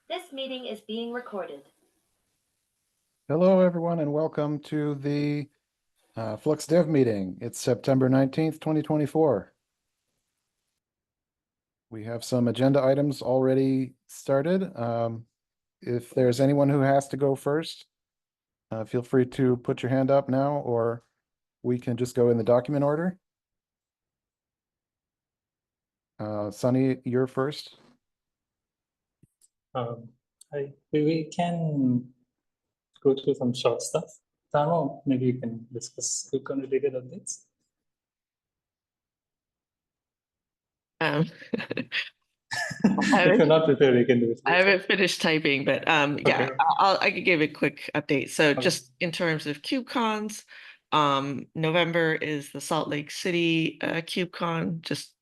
This meeting is being recorded. Hello, everyone, and welcome to the Flux Dev Meeting. It's September 19th, 2024. We have some agenda items already started. If there's anyone who has to go first, feel free to put your hand up now, or we can just go in the document order. Sunny, you're first. We can go through some short stuff. Tano, maybe you can discuss quick on related updates. If you're not prepared, you can do it. I haven't finished typing, but yeah, Okay. I could give a quick update. So Okay. just in terms of KubeCons, November is the Salt Lake City KubeCon, just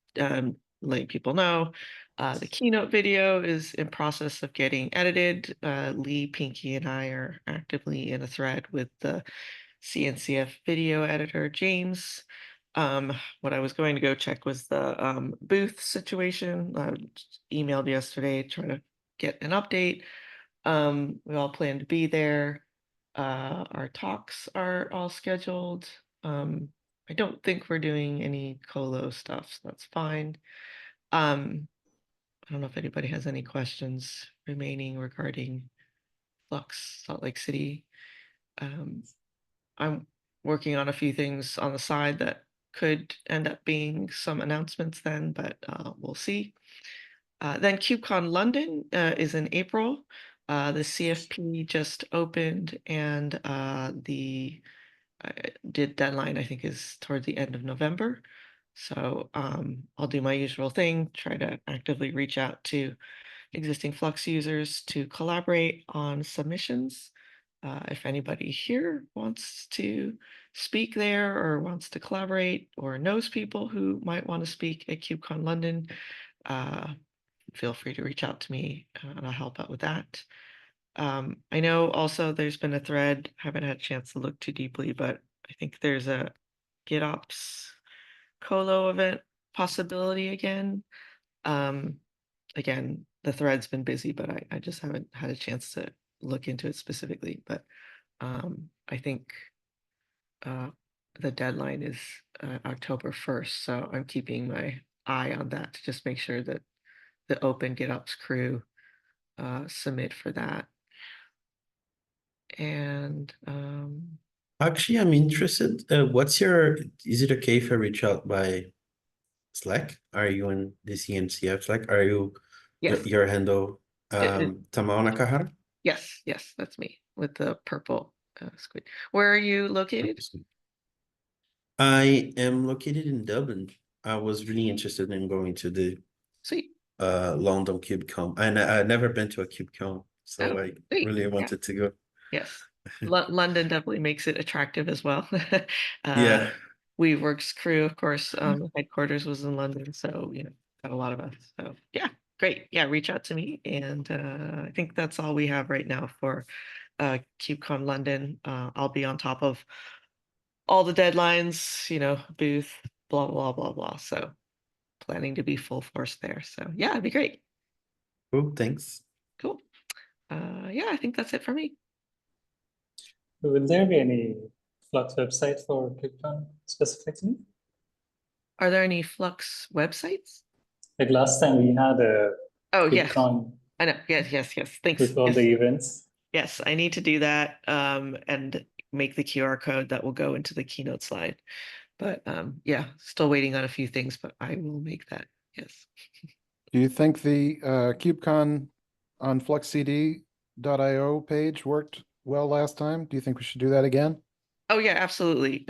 letting people know. The keynote video is in process of getting edited. Lee, Pinky, and I are actively in a thread with the CNCF video editor, James. What I was going to go check was the booth situation. I emailed yesterday trying to get an update. We all plan to be there. Our talks are all scheduled. I don't think we're doing any colo stuff, so that's fine. I don't know if anybody has any questions remaining regarding Flux Salt Lake City. I'm working on a few things on the side that could end up being some announcements then, but we'll see. Then KubeCon London is in April. The CFP just opened, and the deadline, I think, is toward the end of November. So I'll do my usual thing, try to actively reach out to existing Flux users to collaborate on submissions. If anybody here wants to speak there or wants to collaborate or knows people who might want to speak at KubeCon London, feel free to reach out to me and I'll help out with that. I know also there's been a thread, haven't had a chance to look too deeply, but I think there's a GitOps Colo event possibility again. Again, the thread's been busy, but I just haven't had a chance to look into it specifically. But I think the deadline is October 1st, so I'm keeping my eye on that to just make sure that the Open GitOps crew submit for that. And actually, I'm interested. Is it okay if I reach out by Slack? Are you in the CNCF Slack? Are you yes, your handle Tamao Nakahara? yes, that's me with the purple squid. Where are you located? I am located in Dublin. I was really interested in going to the Sweet. London KubeCon, and I've never been to a KubeCon, so I sweet. really wanted to go. Yes, London definitely makes it attractive as well. Yeah. WeWork's crew, of course, headquarters was in London, so got a lot of us. So yeah, great. Yeah, reach out to me, and I think that's all we have right now for KubeCon London. I'll be on top of all the deadlines, booth, blah blah blah blah. So planning to be full force there. So yeah, it'd be great. Cool. Thanks. Cool. Yeah, I think that's it for me. Will there be any Flux website for KubeCon specifically? Are there any Flux websites? Like last time we had a yes, KubeCon I know. Yes. Thanks. with all Yes. the events. Yes, I need to do that and make the QR code that will go into the keynote slide. But yeah, still waiting on a few things, but I will make that. Yes. Do you think the KubeCon on fluxcd.io page worked well last time? Do you think we should do that again? Oh yeah, absolutely.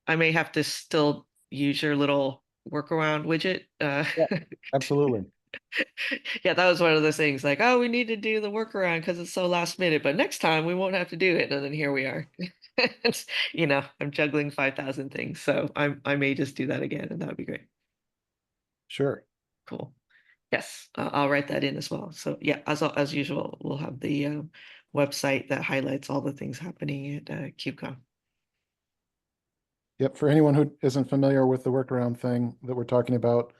I may have to still use your little workaround widget. Yeah, absolutely. Yeah, that was one of those things like, oh, we need to do the workaround because it's so last minute, but next time we won't have to do it. And then here we are. I'm juggling 5,000 things. So I may just do that again, and that would be great. Sure. Cool. Yes, I'll write that in as well. So yeah, as usual, we'll have the website that highlights all the things happening at KubeCon. Yep. For anyone who isn't familiar with the workaround thing that we're talking about,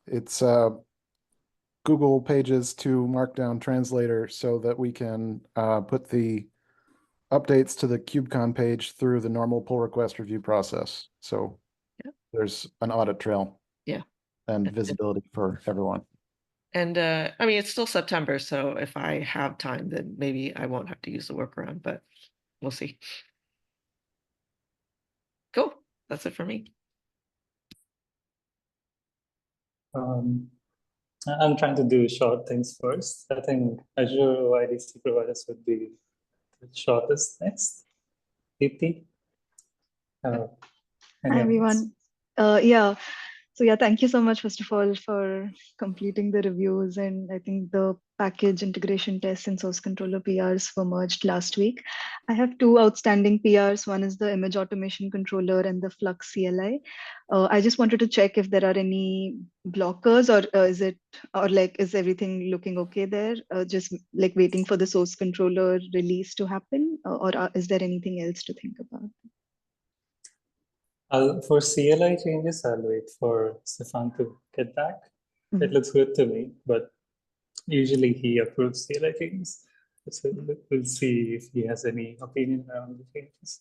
it's Google pages to Markdown Translator so that we can put the updates to the KubeCon page through the normal pull request review process. So Yep. there's an audit trail. Yeah. And visibility for everyone. And I mean, it's still September, so if I have time, then maybe I won't have to use the workaround, but we'll see. Cool. That's it for me. I'm trying to do short things first. I think Azure OIDC providers would be the shortest next. Deepti? Any Hi, updates? everyone. Yeah. So yeah, thank you so much, first of all, for completing the reviews. And I think the package integration tests and source controller PRs were merged last week. I have two outstanding PRs. One is the image automation controller and the Flux CLI. I just wanted to check if there are any blockers, or is everything looking okay there? Just like waiting for the source controller release to happen, or is there anything else to think about? For CLI changes, I'll wait for Stefan to get back. It Mhm. looks good to me, but usually he approves CLI changes. So we'll see if he has any opinion around the changes.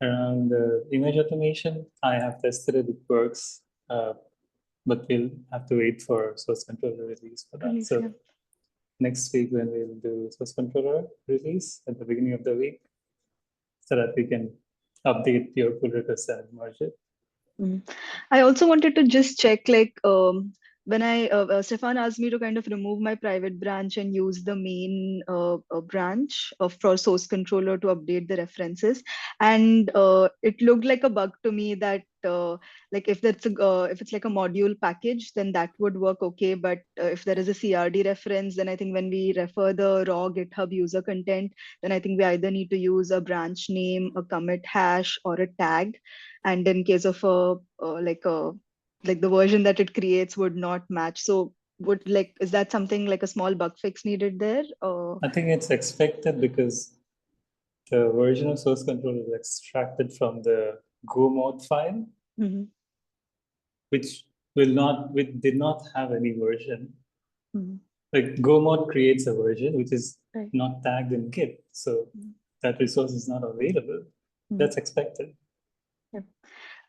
Around the image automation, I have tested it, it works, but we'll have to wait for source controller release for that. Release, So yeah. next week when we'll do source controller release at the beginning of the week, so that we can update your pull request and merge it. I also wanted to just check, like, when Stefan asked me to kind of remove my private branch and use the main branch for source controller to update the references, and it looked like a bug to me that like if it's like a module package, then that would work okay. But if there is a CRD reference, then I think when we refer the raw GitHub user content, then I think we either need to use a branch name, a commit hash, or a tag. And in case of like the version that it creates would not match. So is that something like a small bug fix needed there? I think it's expected because the version of source control is extracted from the Go mode file, Mhm, which did not have any version. mhm. Like Go mode creates a version which is Right. not tagged in Git, so Mhm. that resource is not available. Mhm. That's expected.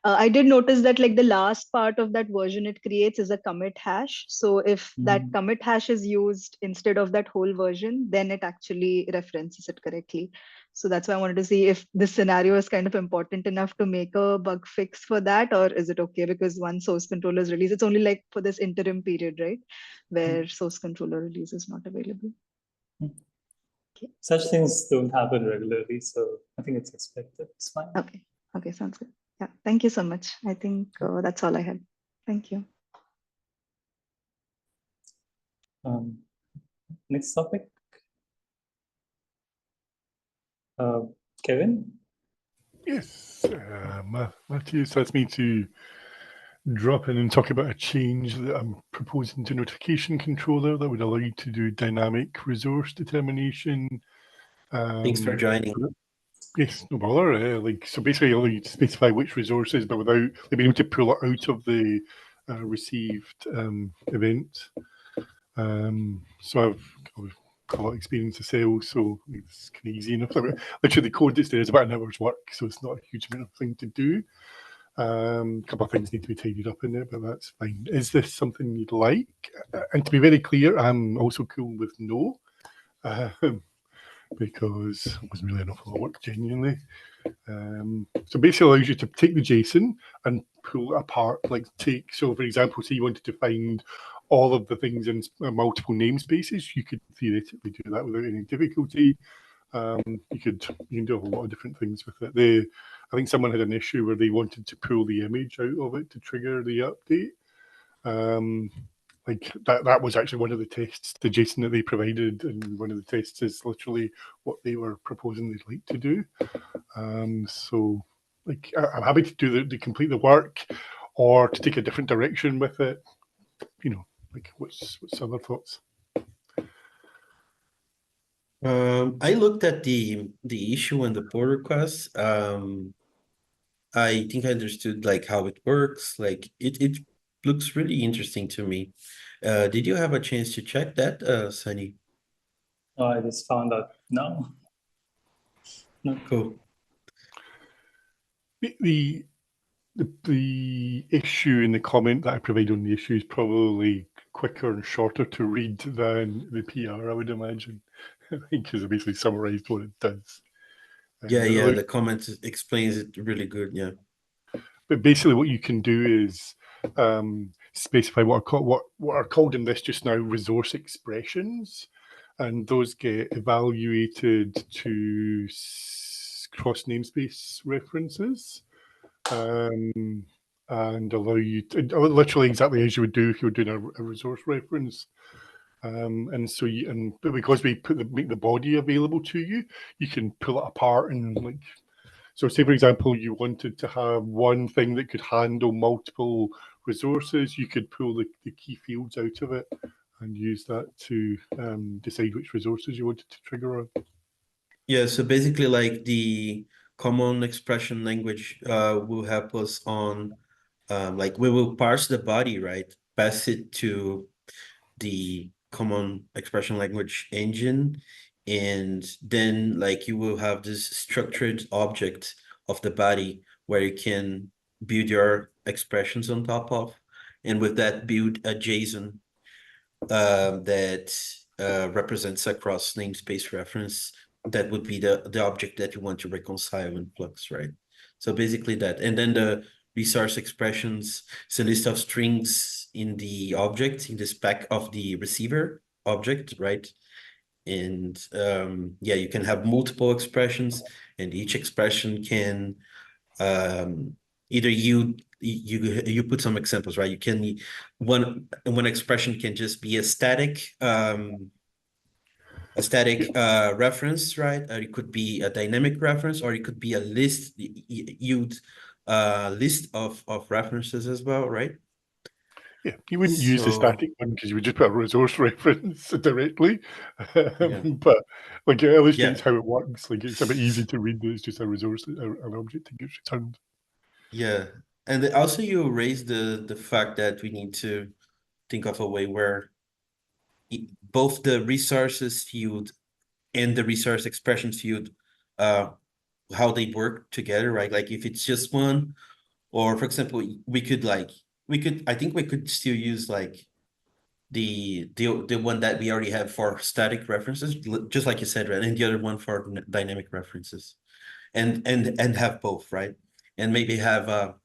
I did notice that like the last part of that version it creates is a commit hash. So if that commit hash is used instead of that whole version, then it actually references it correctly. So that's why I wanted to see if this scenario is kind of important enough to make a bug fix for that, or is it okay because once source controller is released, it's only like for this interim period, right? Where source controller release is not available. Okay. Such things don't happen regularly, so I think it's expected. It's fine. Okay. Okay, sounds good. Yeah, thank you so much. I think that's all I had. Thank you. Next topic. Kevin? Yes, Matthias asked me to drop in and talk about a change that I'm proposing to notification controller that would allow you to do dynamic resource determination. Thanks for joining. Yes, no bother. So basically, allow you to specify which resources, but without being able to pull it out of the received event. So I've got a lot of experience to sell, so it's kind of easy enough. Literally, the code that's there is about an hour's work, so it's not a huge amount of thing to do. A couple of things need to be tidied up in there, but that's fine. Is this something you'd like? And to be very clear, I'm also cool with no, because it wasn't really an awful lot of work, genuinely. So basically allows you to take the JSON and pull it apart, so for example, say you wanted to find all of the things in multiple namespaces, you could theoretically do that without any difficulty. You can do a whole lot of different things with it. I think someone had an issue where they wanted to pull the image out of it to trigger the update. That was actually one of the tests, the JSON that they provided, and one of the tests is literally what they were proposing they'd like to do. So I'm happy to do to complete the work or to take a different direction with it. What's other thoughts? I looked at the issue and the pull request. I think I understood like how it works. Like it looks really interesting to me. Did you have a chance to check that, Sunny? Oh, I just found out now. No. Cool. The issue in the comment that I provide on the issue is probably quicker and shorter to read than the PR, I would imagine, because it basically summarized what it does. Yeah, But yeah, look- the comment explains it really good. Yeah. But basically, what you can do is specify what are called in this just now resource expressions, and those get evaluated to cross namespace references, and allow you to, literally exactly as you would do if you were doing a resource reference. And so but because we make the body available to you, you can pull it apart and like. So say, for example, you wanted to have one thing that could handle multiple resources, you could pull the key fields out of it and use that to decide which resources you wanted to trigger on. Yeah, so basically like the common expression language will help us on like we will parse the body, right? Pass it to the common expression language engine, and then like you will have this structured object of the body where you can build your expressions on top of, and with that build a JSON that represents a cross namespace reference that would be the object that you want to reconcile in Flux, right? So basically that, and then the resource expressions is a list of strings in the object, in the spec of the receiver object, right? And yeah, you can have multiple expressions, and each expression can either you put some examples, right? You can one expression can just be a static reference, right? Or it could be a dynamic reference, or it could be a list. You'd list of references as well, right? Yeah, you wouldn't use the So static one because you would just put a resource reference directly. Yeah. But like it illustrates Yeah. how it works. Like it's a bit easy to read that it's just a resource, an object that gets returned. Yeah, and also you raised the fact that we need to think of a way where both the resources field and the resource expression field, how they work together, right? Like if it's just one, or for example, I think we could still use like the one that we already have for static references, just like you said, right? And the other one for dynamic references, and have both, right? And maybe have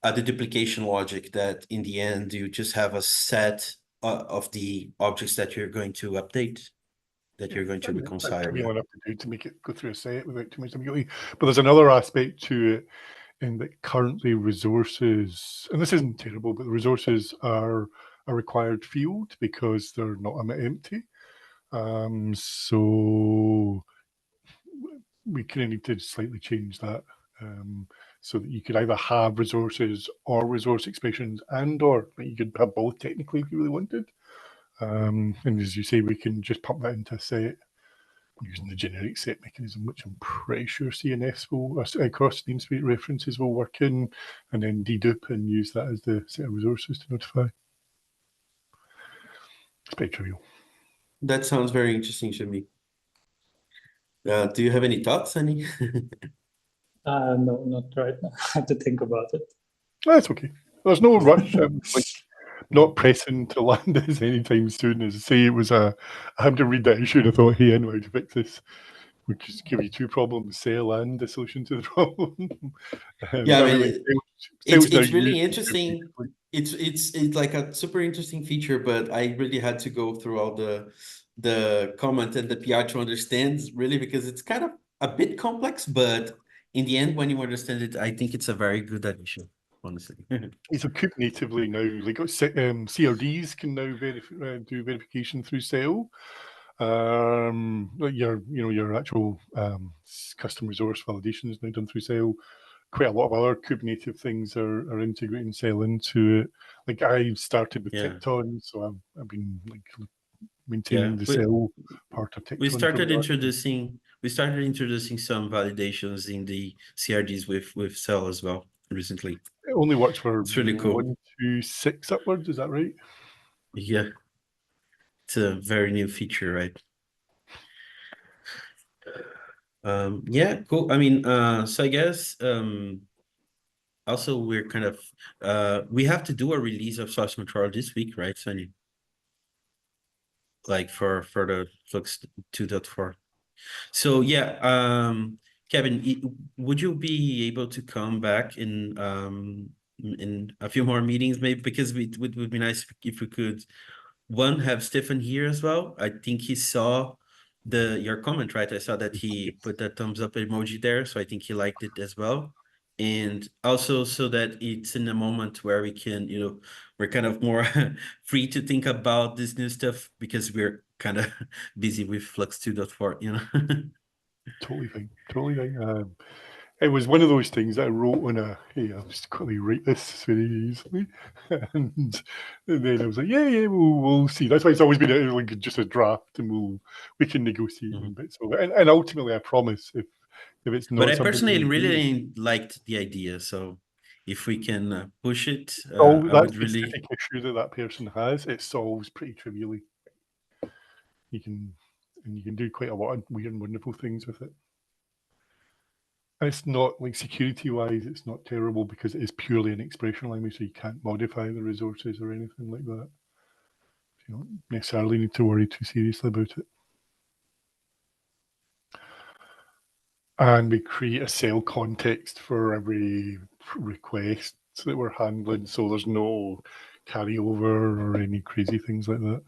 the duplication logic that in the end you just have a set of the objects that you're going to update, that you're going to That's reconcile. trivial enough to do to make it go through a set without too much ambiguity. But there's another aspect to it in that currently resources, and this isn't terrible, but the resources are a required field because they're not empty. So we kind of need to slightly change that so that you could either have resources or resource expressions, and or you could have both technically if you really wanted. And as you say, we can just pump that into a set using the generic set mechanism, which I'm pretty sure CNS will, cross namespace references will work in, and then dedupe and use that as the set of resources to notify. It's pretty trivial. That sounds very interesting to me. Do you have any thoughts, Annie? No, not right now. I have to think about it. That's okay. There's no rush. I'm not pressing to land this anytime soon. As I say, it was I had to read that issue and I thought, hey, I know how to fix this. We just give you two problems, sale and the solution to the problem. Yeah, I mean, it's really used interesting. It's like a super interesting feature, but I really had to go through all the comment and the PR to understand really, because it's kind of a bit complex, but in the end, when you understand it, I think it's a very good addition, honestly. It's a kube natively now. Like CRDs can now do verification through Cell. Your actual custom resource validation is now done through Cell. Quite a lot of other kube native things are integrating Cell into it. Like I started with Yeah. Tecton, so I've been like maintaining the we- Cell part of Tecton. We started introducing some validations in the CRDs with Cell as well recently. It only works for It's really cool. 1.2.6 upwards. Is that right? Yeah, it's a very new feature, right? Yeah, cool. I mean, so I guess also we're kind of we have to do a release of source control this week, right, Sunny? Like for the Flux 2.4. So yeah, Kevin, would you be able to come back in a few more meetings, maybe, because it would be nice if we could one have Stefan here as well. I think he saw your comment, right? I saw that he put that thumbs up emoji there, so I think he liked it as well. And also so that it's in a moment where we can, we're kind of more free to think about this new stuff because we're kind of busy with Flux 2.4, Totally fine. Totally fine. It was one of those things that I wrote on hey, I'll just quickly write this very easily. And then I was like, yeah, we'll see. That's why it's always been like just a draft, and we can negotiate on bits of it. And ultimately, I promise, if it's not But I something personally we do, really liked the idea. So if we can push it, oh, I that would really. specific issue that person has, it solves pretty trivially. You can do quite a lot of weird and wonderful things with it. And it's not like security-wise, it's not terrible because it is purely an expression language, so you can't modify the resources or anything like that. You don't necessarily need to worry too seriously about it. And we create a cell context for every request that we're handling, so there's no carryover or any crazy things like that.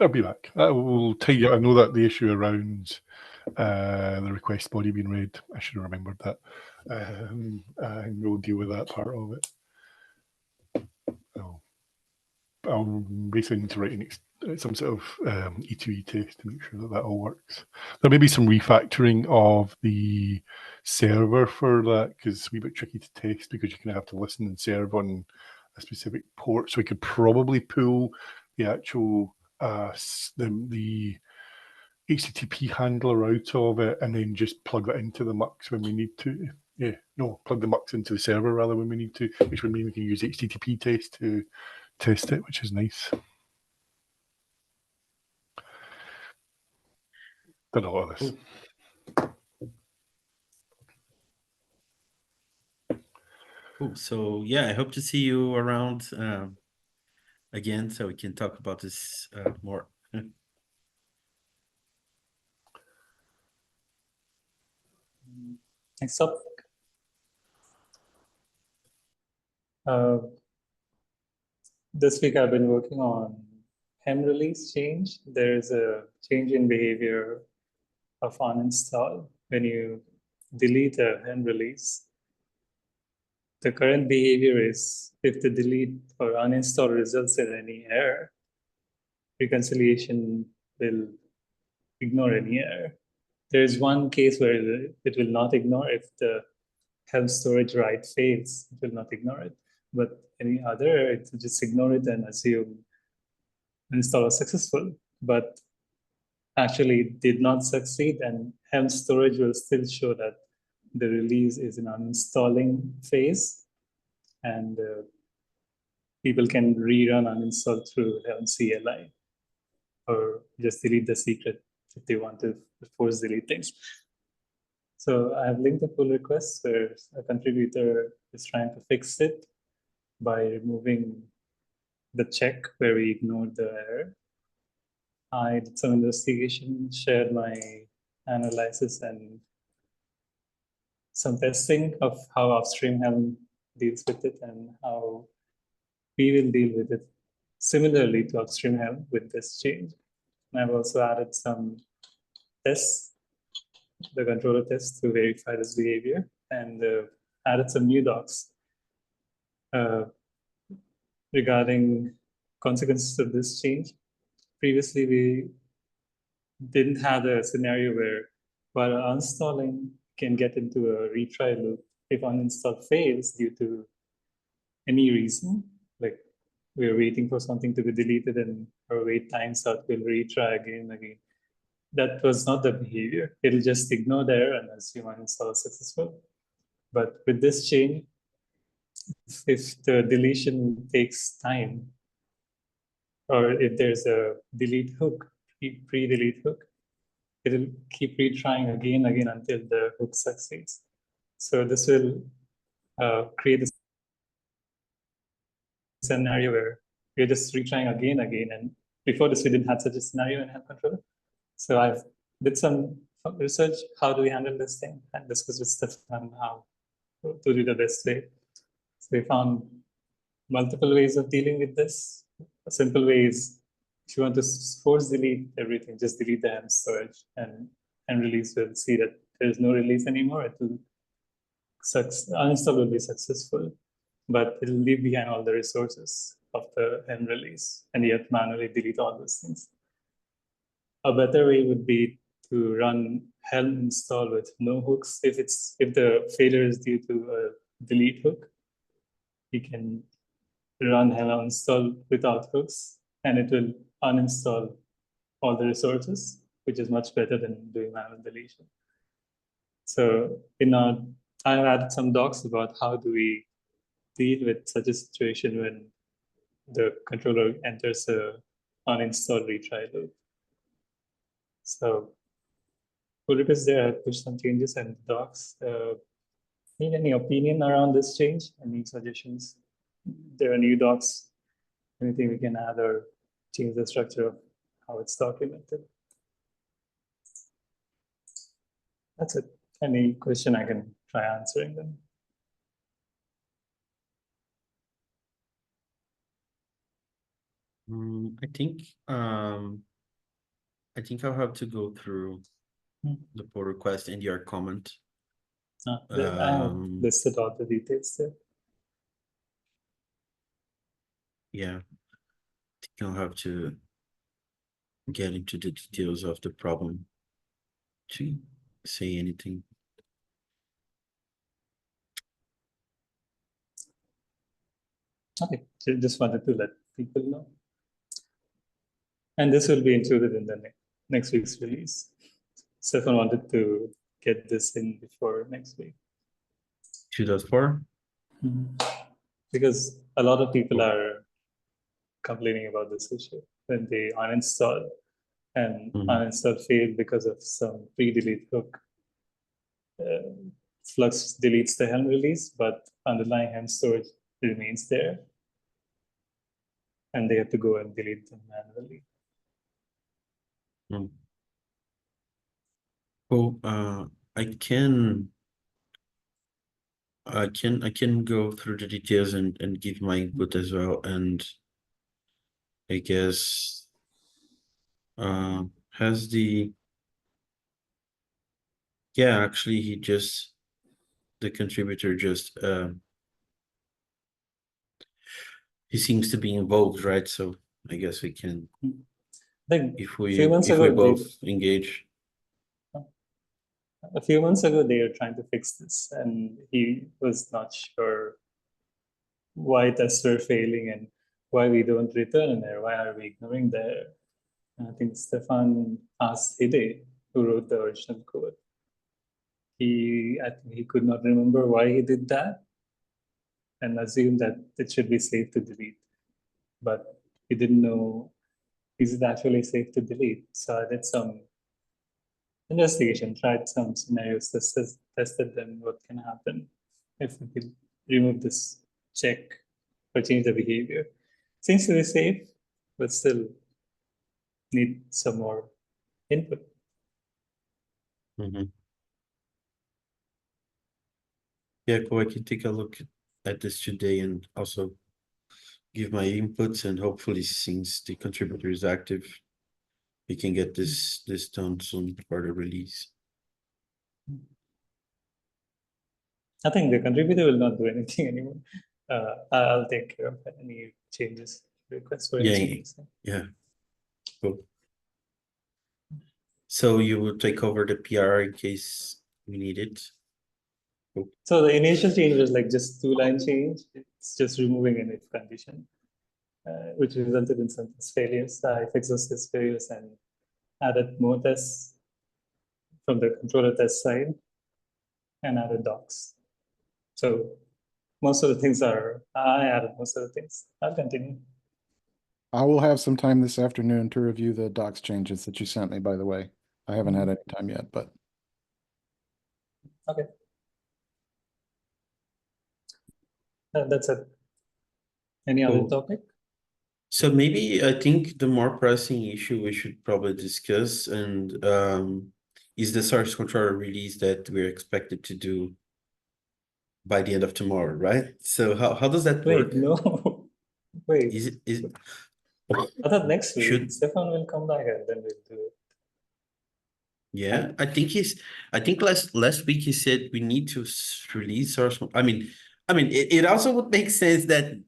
I'll be back. I will tell you, I know that the issue around the request body being read, I should have remembered that. And we'll deal with that part of it. I'll basically need to write some sort of E2E test to make sure that all works. There may be some refactoring of the server for that because it's a wee bit tricky to test because you're going to have to listen and serve on a specific port. So we could probably pull the actual the HTTP handler out of it and then just plug that into the MUX when we need to. Plug the MUX into the server rather when we need to, which would mean we can use HTTP test to test it, which is nice. Done a lot of this. Cool. So yeah, I hope to see you around again so we can talk about this more. Next up. This week I've been working on hem release change. There's a change in behavior of uninstall when you delete a hem release. The current behavior is if the delete or uninstall results in any error, reconciliation will ignore any error. There's one case where it will not ignore if the helm storage write fails, it will not ignore it. But any other, it will just ignore it and assume install was successful, but actually did not succeed, and helm storage will still show that the release is in uninstalling phase, and people can rerun uninstall through helm CLI, or just delete the secret if they want to force delete things. So I have linked a pull request where a contributor is trying to fix it by removing the check where we ignored the error. I did some investigation, shared my analysis and some testing of how upstream helm deals with it and how we will deal with it similarly to upstream helm with this change. And I've also added some tests, the controller tests to verify this behavior, and added some new docs regarding consequences of this change. Previously, we didn't have a scenario where while uninstalling can get into a retry loop if uninstall fails due to any reason, like we're waiting for something to be deleted and our wait times out, we'll retry again and again. That was not the behavior. It'll just ignore the error and assume uninstall is successful. But with this change, if the deletion takes time, or if there's a delete hook, pre-delete hook, it'll keep retrying again and again until the hook succeeds. So this will create a scenario where we're just retrying again and again. And before this, we didn't have such a scenario in help controller. So I've did some research. How do we handle this thing? And discuss with Stefan how to do the best way. So we found multiple ways of dealing with this. A simple way is if you want to force delete everything, just delete the hem storage, and release will see that there's no release anymore. It will uninstall will be successful, but it'll leave behind all the resources of the hem release, and you have to manually delete all those things. A better way would be to run helm install with no hooks. If the failure is due to a delete hook, you can run helm install without hooks, and it will uninstall all the resources, which is much better than doing manual deletion. So I've added some docs about how do we deal with such a situation when the controller enters a uninstall retry loop. So Ulrich is there. I pushed some changes and docs. Need any opinion around this change? Any suggestions? There are new docs. Anything we can add or change the structure of how it's documented? That's it. Any question, I can try answering them. I think I'll have to go through the pull request and your comment. I have listed all the details there. Yeah, I think I'll have to get into the details of the problem to say anything. Okay, so just wanted to let people know. And this will be included in the next week's release. Stefan wanted to get this in before next week. 2.4? Because a lot of people are complaining about this issue when they uninstall and uninstall failed because of some pre-delete hook. Flux deletes the helm release, but underlying hem storage remains there. And they have to go and delete them manually. Well, I can go through the details and give my input as well, and I guess has the actually the contributor just he seems to be involved, right? So I guess we can, if we both engage. A few months ago, they were trying to fix this, and he was not sure why tests were failing and why we don't return an error. Why are we ignoring the error? And I think Stefan asked Hide, who wrote the original code. I think he could not remember why he did that and assumed that it should be safe to delete. But he didn't know, is it actually safe to delete? So I did some investigation, tried some scenarios, tested them, what can happen if we could remove this check or change the behavior. Seems to be safe, but still need some more input. Yeah, cool. I can take a look at this today and also give my inputs, and hopefully, since the contributor is active, we can get this done soon for the release. I think the contributor will not do anything anymore. I'll take care of any changes, requests for any changes. Yeah. Cool. So you will take over the PR in case we need it. Cool. So the initial change was like just 2-line change. It's just removing an if condition, which resulted in some test failures. I fixed those test failures and added more tests from the controller test side and added docs. So most of the things are, I added most of the things. I'll continue. I will have some time this afternoon to review the docs changes that you sent me, by the way. I haven't had any time yet, but Okay. That's it. Any other Cool. topic? So maybe I think the more pressing issue we should probably discuss and is the source controller release that we're expected to do by the end of tomorrow, right? So how does that work? Wait, no. Wait. Is I thought next week should Stefan will come back and then we'll do it. yeah, I think last week he said we need to release source. I mean it also would make sense that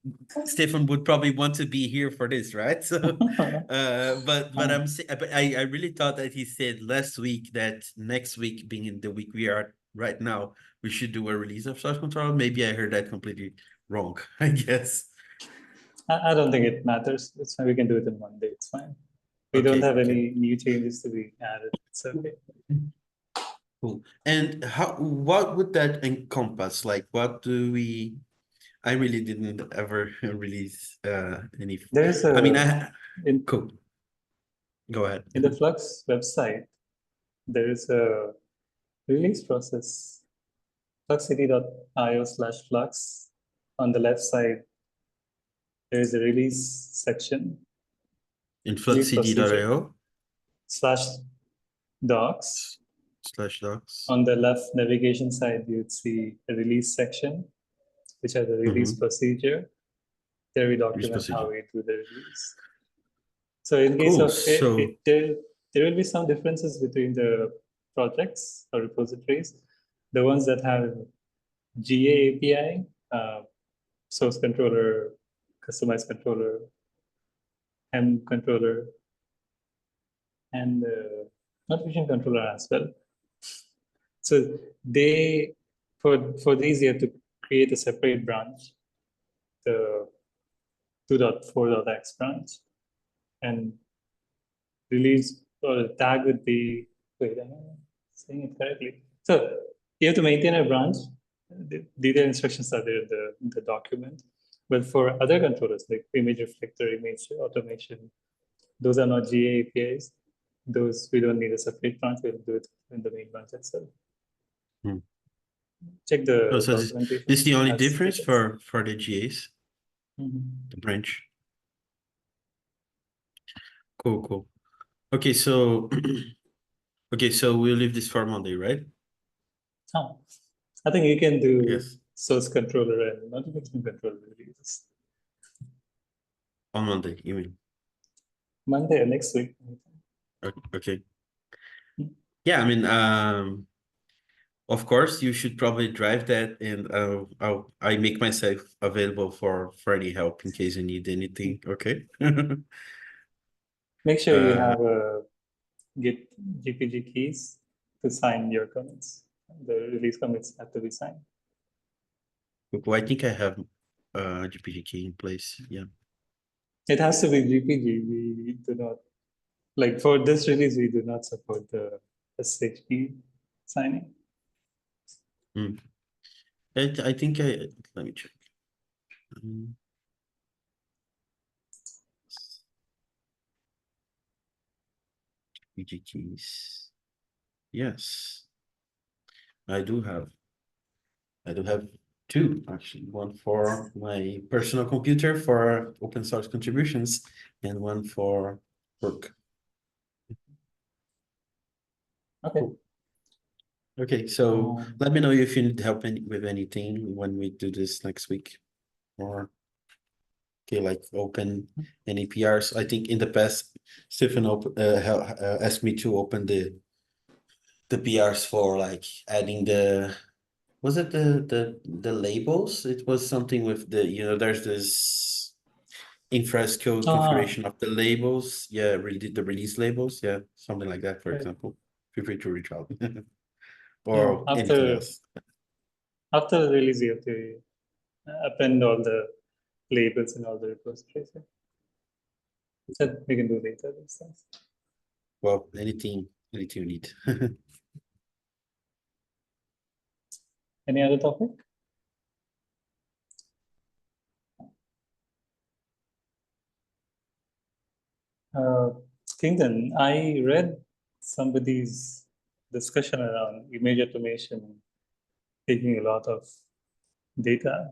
Stefan would probably want to be here for this, right? So but I really thought that he said last week that next week being in the week we are right now, we should do a release of source control. Maybe I heard that completely wrong, I guess. I don't think it matters. It's fine. We can do it in one day. It's fine. We don't Okay, have okay. any new changes to be added. It's okay. Cool. And what would that encompass? Like, what do we? I really didn't ever release any. There's I mean, in cool. Go ahead. the Flux website, there is a release process. fluxcity.io/flux. On the left side, there is a release section. In Release procedure. fluxcd.io/docs. /docs. On the left navigation side, you'd see a release section, which has a release procedure. There we document how we do the release. So in case of there will be some differences between the projects or repositories. The ones that have GA API, source controller, customized controller, M controller, and notification controller as well. So they, for these, you have to create a separate branch, the 2.4.x branch, and release or the tag would be, wait, am I saying it correctly? So you have to maintain a branch. The detailed instructions are there in the document. But for other controllers like image reflector, image automation, those are not GA APIs. Those we don't need a separate branch. We'll do it in the main branch itself. Check the documentation. This is the only difference for the GAs, the branch. Cool. Okay, so we'll leave this for Monday, right? Oh, I think you can do source controller and notification controller releases on Monday, you mean? Monday or next week. Okay. Yeah, I mean, of course, you should probably drive that, and I make myself available for any help in case you need anything. Okay. Make sure you have Git GPG keys to sign your commits. The release commits have to be signed. Well, I think I have GPG key in place. Yeah. It has to be GPG. We do not, like for this release, we do not support the SHP signing. I think let me check. GPG keys. Yes. I do have two, actually. One for my personal computer for open source contributions and one for work. Okay. Cool. Okay, so let me know if you need help with anything when we do this next week. Or like open any PRs. I think in the past, Stephen asked me to open the PRs for like adding was it the labels? It was something with there's this infresco configuration of the labels. Yeah, really the release labels. Yeah, something like that, for example. Feel free to reach out. Or anything else. After the release, you have to append all the labels in all the repositories. So we can do later these things. Well, anything you need. Any other topic? Kingdon, I read somebody's discussion around image automation taking a lot of data.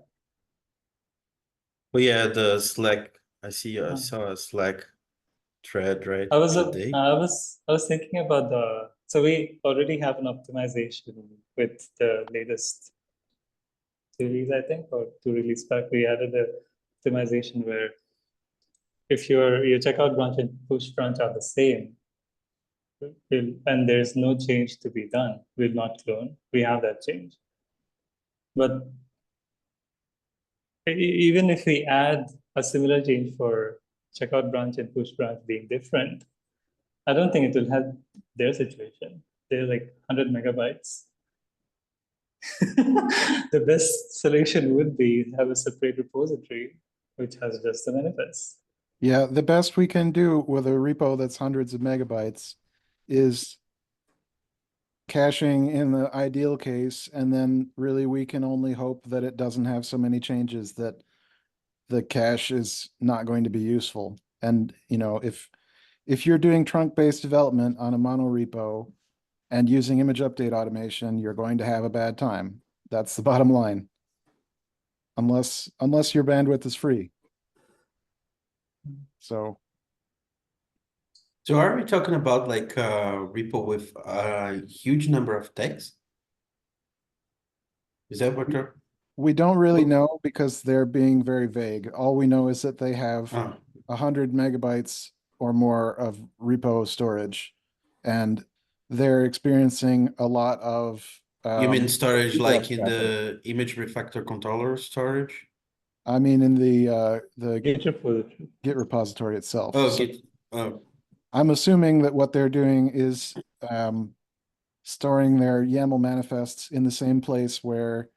Well, yeah, the Slack. I Huh. saw a Slack thread right I was today. I was thinking about so we already have an optimization with the latest release, I think, or to release back. We added a optimization where if your checkout branch and push branch are the same, and there's no change to be done, will not clone. We have that change. But even if we add a similar change for checkout branch and push branch being different, I don't think it will help their situation. They're like 100 megabytes. The best solution would be have a separate repository which has just the manifests. Yeah, the best we can do with a repo that's hundreds of megabytes is caching in the ideal case, and then really we can only hope that it doesn't have so many changes that the cache is not going to be useful. And you know, if you're doing trunk-based development on a mono repo and using image update automation, you're going to have a bad time. That's the bottom line. Unless your bandwidth is free. So So are we talking about like a repo with a huge number of tags? Is that what you're? we don't really know because they're being very vague. All we know is that they have Oh, 100 megabytes or more of repo storage, and they're experiencing a lot of you mean storage like egress in traffic. the image refactor controller storage? I mean, in the Git repository. Git repository itself. Oh, So Git. Oh, I'm assuming that what they're doing is storing their YAML manifests in the same place where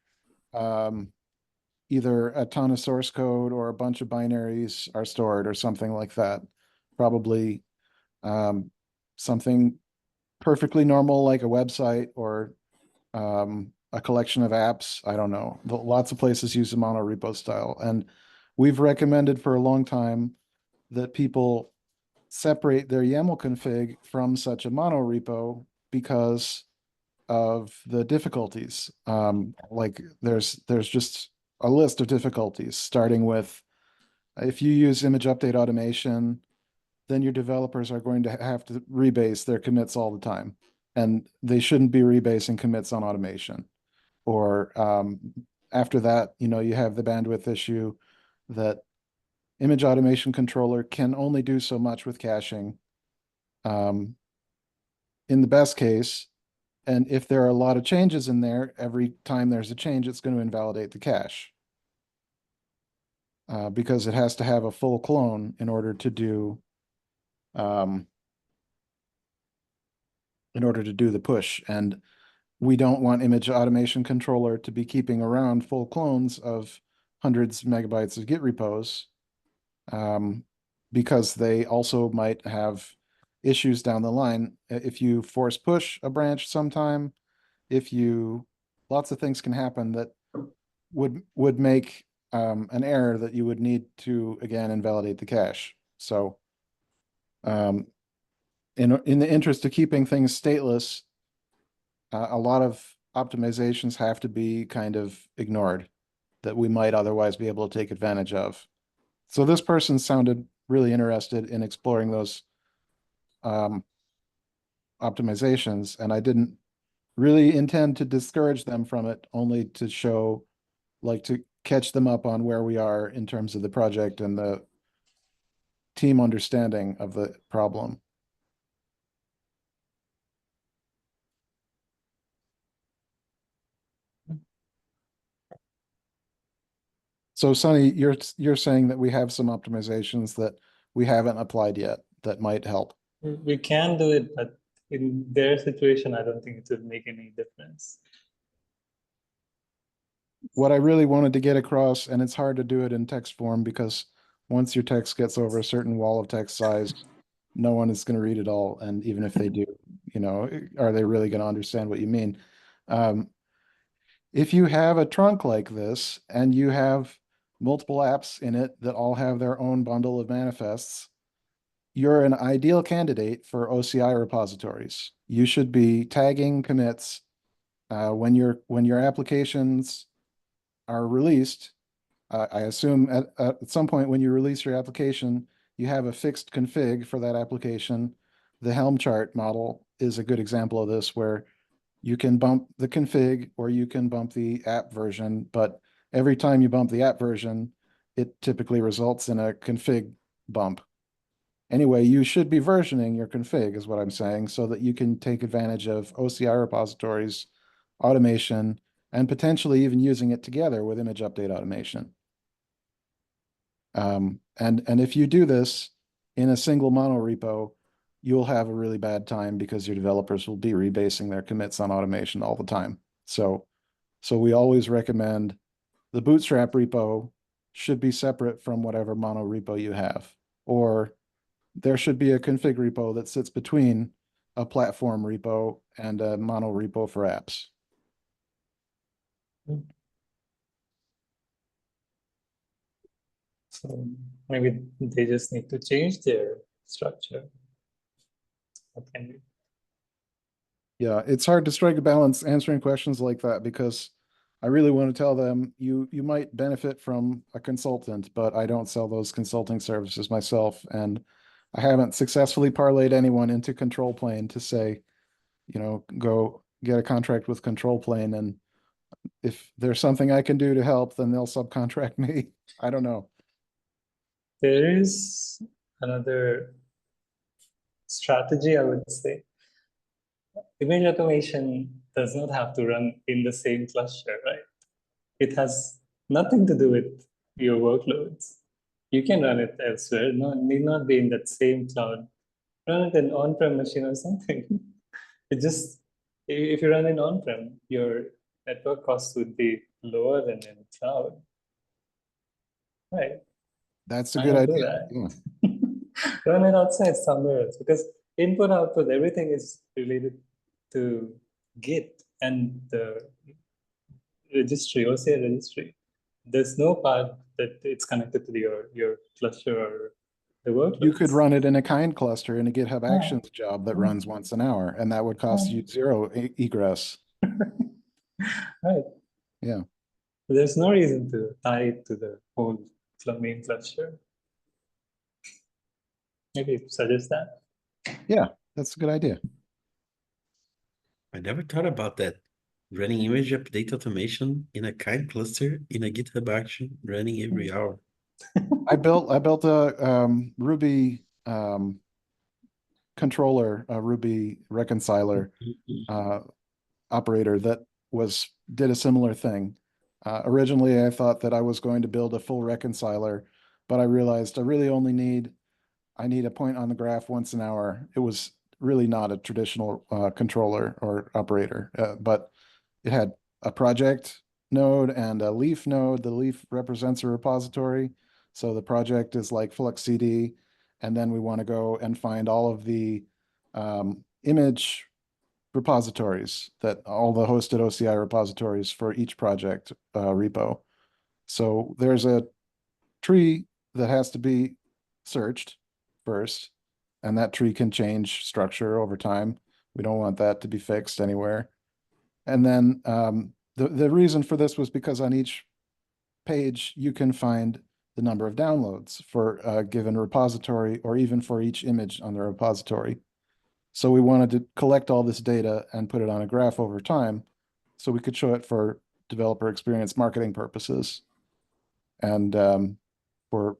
either a ton of source code or a bunch of binaries are stored or something like that. Probably something perfectly normal like a website or a collection of apps. I don't know. Lots of places use the mono repo style. And we've recommended for a long time that people separate their YAML config from such a mono repo because of the difficulties. Like there's just a list of difficulties, starting with if you use image update automation, then your developers are going to have to rebase their commits all the time. And they shouldn't be rebasing commits on automation. Or after that, you know, you have the bandwidth issue that image automation controller can only do so much with caching. In the best case, and if there are a lot of changes in there, every time there's a change, it's going to invalidate the cache. Because it has to have a full clone in order to do the push. And we don't want image automation controller to be keeping around full clones of hundreds of megabytes of Git repos, because they also might have issues down the line. If you force push a branch sometime, lots of things can happen that would make an error that you would need to again invalidate the cache. So in the interest of keeping things stateless, a lot of optimizations have to be kind of ignored that we might otherwise be able to take advantage of. So this person sounded really interested in exploring those optimizations, and I didn't really intend to discourage them from it, only to show, like, to catch them up on where we are in terms of the project and the team understanding of the problem. So Sunny, you're saying that we have some optimizations that we haven't applied yet that might help. We can do it, but in their situation, I don't think it would make any difference. What I really wanted to get across, and it's hard to do it in text form because once your text gets over a certain wall of text size, no one is going to read it all. And even if they do, you know, are they really going to understand what you mean? If you have a trunk like this and you have multiple apps in it that all have their own bundle of manifests, you're an ideal candidate for OCI repositories. You should be tagging commits when your applications are released. I assume at some point when you release your application, you have a fixed config for that application. The Helm chart model is a good example of this, where you can bump the config or you can bump the app version, but every time you bump the app version, it typically results in a config bump. Anyway, you should be versioning your config, is what I'm saying, so that you can take advantage of OCI repositories, automation, and potentially even using it together with image update automation. And if you do this in a single mono repo, you'll have a really bad time because your developers will be rebasing their commits on automation all the time. So we always recommend the Bootstrap repo should be separate from whatever mono repo you have, or there should be a config repo that sits between a platform repo and a mono repo for apps. So maybe they just need to change their structure. What can we? Yeah, it's hard to strike a balance answering questions like that, because I really want to tell them you might benefit from a consultant, but I don't sell those consulting services myself, and I haven't successfully parlayed anyone into Control Plane to say, go get a contract with Control Plane, and if there's something I can do to help, then they'll subcontract me. I don't know. There is another strategy, I would say. Image automation does not have to run in the same cluster, right? It has nothing to do with your workloads. You can run it elsewhere, need not be in that same cloud. Run it in on-prem machine or something. It just, if you run in on-prem, your network costs would be lower than in cloud. Right. That's a Why good not do idea. that? Yeah. Run it outside somewhere else, because input output, everything is related to Git and the registry, OCI registry. There's no part that it's connected to your cluster or the workloads. You could run it in a kind cluster in a GitHub Yeah. Actions job that runs once an hour, and that would cost you zero egress. Right. Yeah. There's no reason to tie it to the whole main cluster. Maybe suggest that. Yeah, that's a good idea. I never thought about that. Running image update automation in a kind cluster in a GitHub action running every hour. I built a Ruby controller, a Ruby reconciler operator that did a similar thing. Originally, I thought that I was going to build a full reconciler, but I realized I really only need a point on the graph once an hour. It was really not a traditional controller or operator, but it had a project node and a leaf node. The leaf represents a repository. So the project is like Flux CD. And then we want to go and find all of the image repositories, that all the hosted OCI repositories for each project repo. So there's a tree that has to be searched first, and that tree can change structure over time. We don't want that to be fixed anywhere. And then the reason for this was because on each page, you can find the number of downloads for a given repository, or even for each image on the repository. So we wanted to collect all this data and put it on a graph over time, so we could show it for developer experience marketing purposes. And for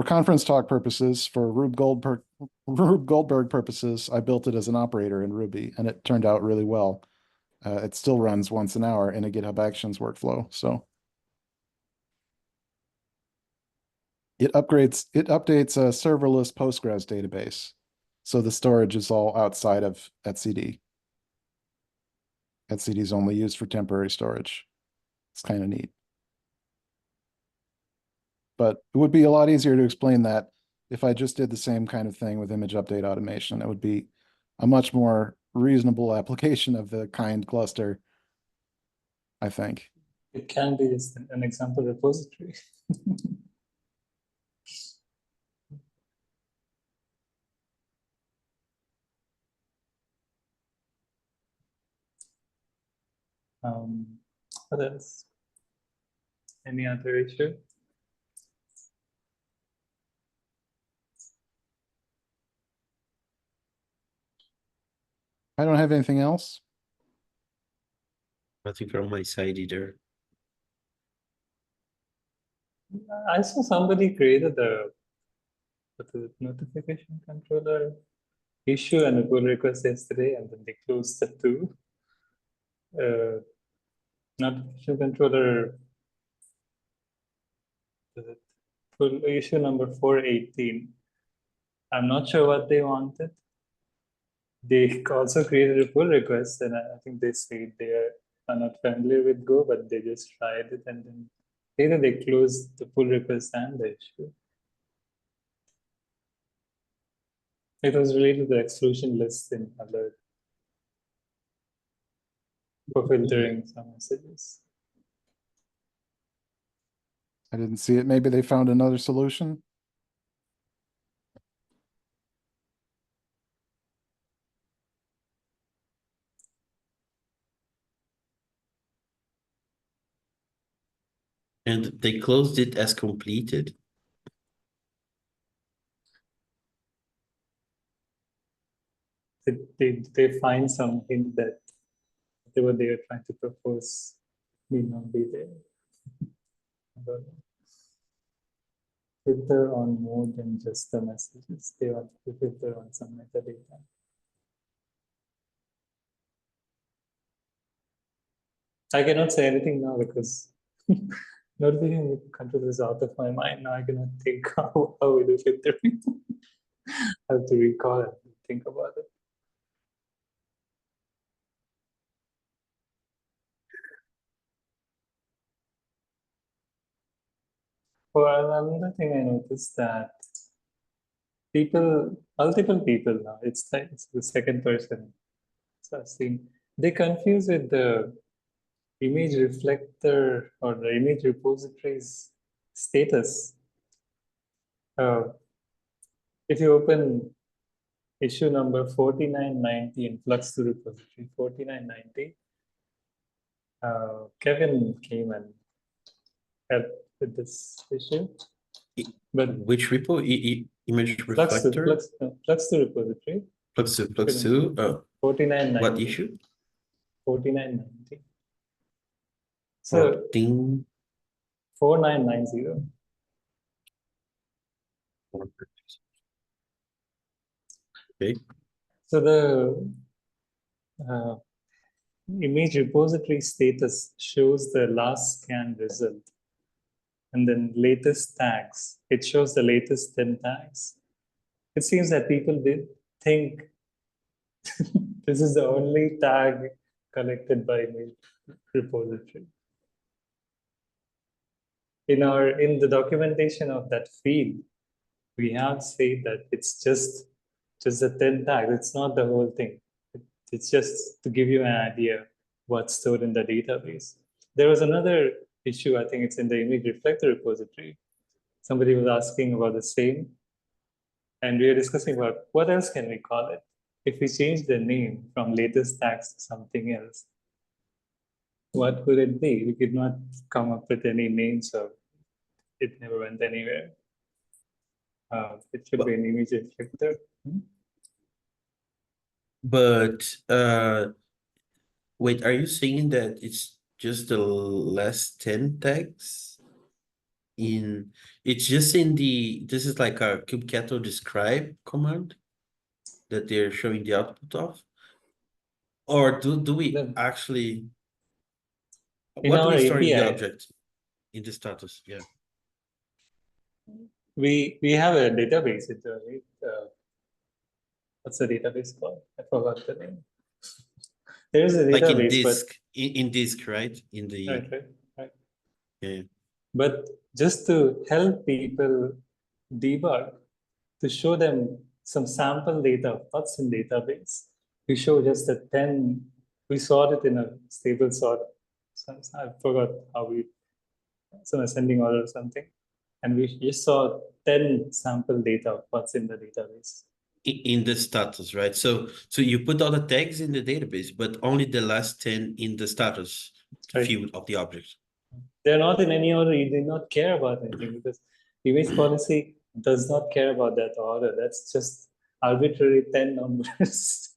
conference talk purposes, for Rube Goldberg purposes, I built it as an operator in Ruby, and it turned out really well. It still runs once an hour in a GitHub Actions workflow. So it updates a serverless Postgres database. So the storage is all outside of etcd. Etcd is only used for temporary storage. It's kind of neat. But it would be a lot easier to explain that if I just did the same kind of thing with image update automation. It would be a much more reasonable application of the kind cluster, I think. It can be just an example repository. What else? Any other issue? I don't have anything else. Nothing from my side either. I saw somebody created a notification controller issue and a pull request yesterday, and then they closed the two. Notification controller full issue number 418. I'm not sure what they wanted. They also created a pull request, and I think they said they are not familiar with Go, but they just tried it, and then later they closed the pull request and the issue. It was related to the exclusion list in alert for filtering some messages. I didn't see it. Maybe they found another solution. And they closed it as completed. They find some hint that what they are trying to propose may not be there. I don't know. Filter on more than just the messages. They want to filter on some metadata. I cannot say anything now because notification control is out of my mind. Now I cannot think how we do filtering. I have to recall it and think about it. Well, another thing I noticed that multiple people now, it's like it's the second person. So I've seen they confuse with the image reflector or the image repository's status. If you open issue number 4990 in Flux Dev repository, 4990, Kevin came and helped with this issue. But Which repo? Image Flux reflector? Dev repository. Flux 2. 4990. What issue? 4990. So 14. 4990. Okay. So the image repository status shows the last scan result. And then latest tags. It shows the latest 10 tags. It seems that people did think this is the only tag collected by image repository. In the documentation of that field, we have said that it's just the 10 tags. It's not the whole thing. It's just to give you an idea what's stored in the database. There was another issue, I think it's in the image reflector repository. Somebody was asking about the same. And we are discussing about what else can we call it? If we change the name from latest tags to something else, what could it be? We could not come up with any name, so it never went anywhere. It should be an image reflector. But wait, are you saying that it's just the last 10 tags? It's just in this is like a kubectl describe command that they're showing the output of? Or do we actually what do our we store in the API, object in the status? Yeah. we have a database. What's the database called? I forgot the name. There is a database, Like in but disk, in disk, right? In the right. yeah. But just to help people debug, to show them some sample data of what's in database, we show just the 10, we sort it in a stable sort. I forgot how some ascending order or something. And we just saw 10 sample data of what's in the database. in the status, right? So you put all the tags in the database, but only the last 10 in the status Right. field of the object. They're not in any order. You do not care about anything because image policy does not care about that order. That's just arbitrary 10 numbers.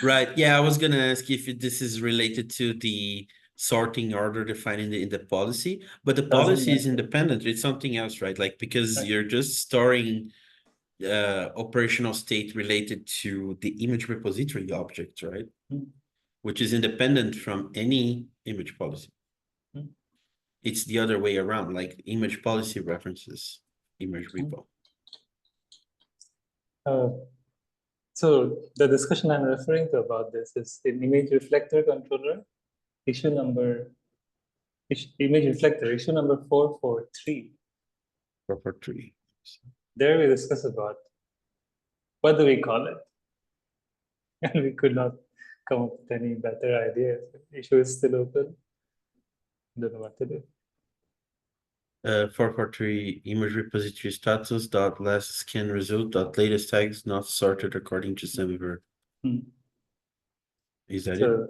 Right. Yeah, I was gonna ask if this is related to the sorting order defined in the policy, but the Doesn't policy is matter. independent. It's something else, right? Like because Right. you're just storing operational state related to the image repository object, right? Hmm. Which is independent from any image policy. Hmm. It's the other way around, like image policy references image repo. So the discussion I'm referring to about this is in image reflector controller, issue number, image reflector, issue number 443. Property. There we discuss about what do we call it? And we could not come up with any better idea. Issue is still open. Don't know what to do. 443 image repository status dot last scan result dot latest tags not sorted according to Semver. Hmm. Is that it? So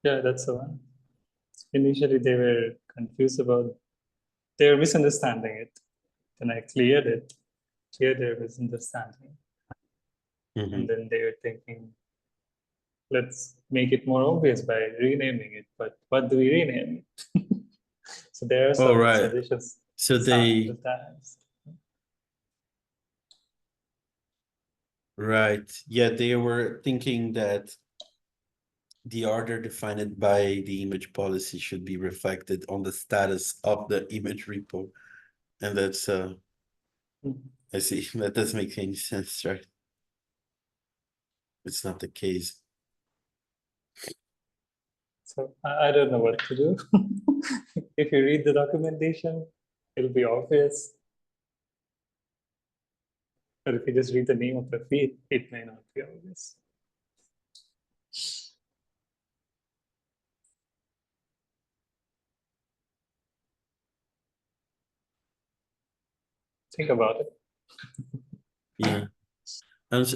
yeah, that's the one. Initially they were confused about, they were misunderstanding it. Then I cleared their misunderstanding. Mhm. And then they were thinking, let's make it more obvious by renaming it. But what do we rename it? So there are some right. suggestions. So they right. Yeah, they were thinking that the order defined by the image policy should be reflected on the status of the image repo. And that's I see. That doesn't make any sense, right? It's not the case. So I don't know what to do. If you read the documentation, it'll be obvious. But if you just read the name of the field, it may not be obvious. Think about it. Yeah.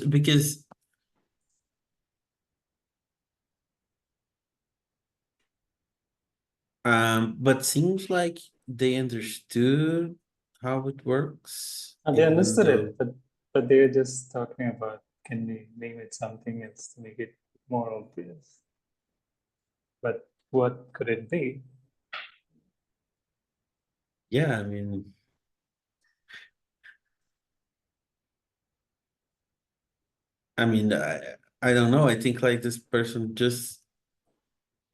Because but seems like they understood how it works. And they even understood though- it, but they're just talking about, can we name it something else to make it more obvious? But what could it be? Yeah, I don't know. I think like this person just,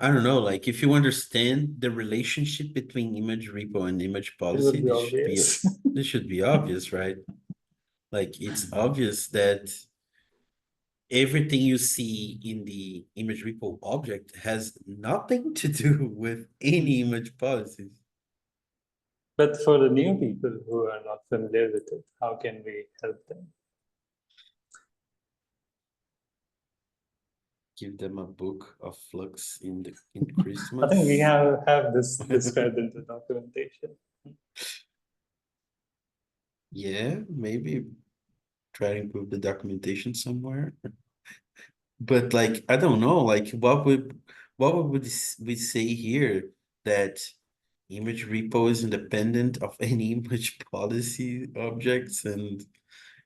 I don't know, like if you understand the relationship between image repo and image It policy, would be obvious. this should be obvious, right? Like it's obvious that everything you see in the image repo object has nothing to do with any image policies. But for the new people who are not familiar with it, how can we help them? Give them a book of Flux in Christmas. I think we have this described in the documentation. Yeah, maybe try to improve the documentation somewhere. But like, I don't know, like what would we say here that image repo is independent of any image policy objects, and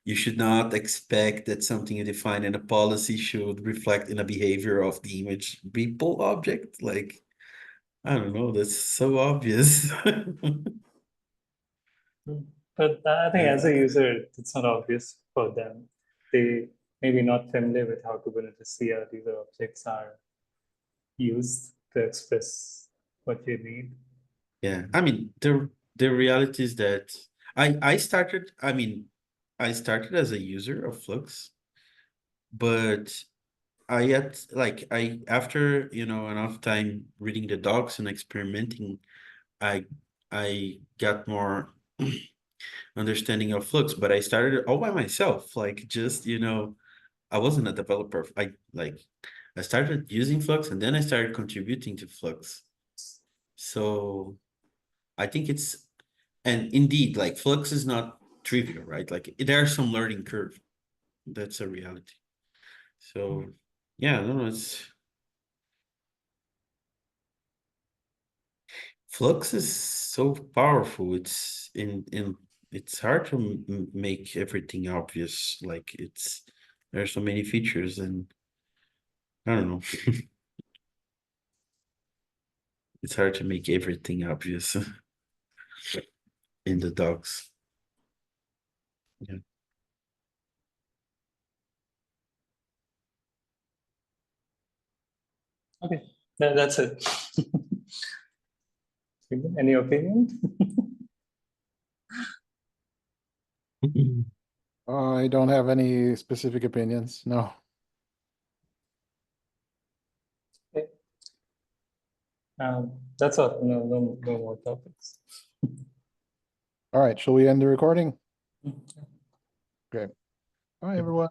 you should not expect that something you define in a policy should reflect in a behavior of the image repo object. Like, I don't know, that's so obvious. But I think as a user, it's not obvious for them. They maybe not familiar with how Kubernetes CRDs or objects are used to express what you need. Yeah, the reality is that I started, I started as a user of Flux, but I had like I after enough time reading the docs and experimenting, I got more understanding of Flux, but I started all by myself, like just I wasn't a developer. I started using Flux and then I started contributing to Flux. So I think and indeed, like Flux is not trivial, right? Like there's some learning curve. that's a reality. So yeah, no, it's Flux is so powerful. It's hard to make everything obvious. Like there's so many features, and I don't know. It's hard to make everything obvious in the docs. Yeah. Okay, that's it. Any opinion? I don't have any specific opinions. No. Okay. That's all. No more topics. All right, shall we end the recording? Okay. Bye, everyone.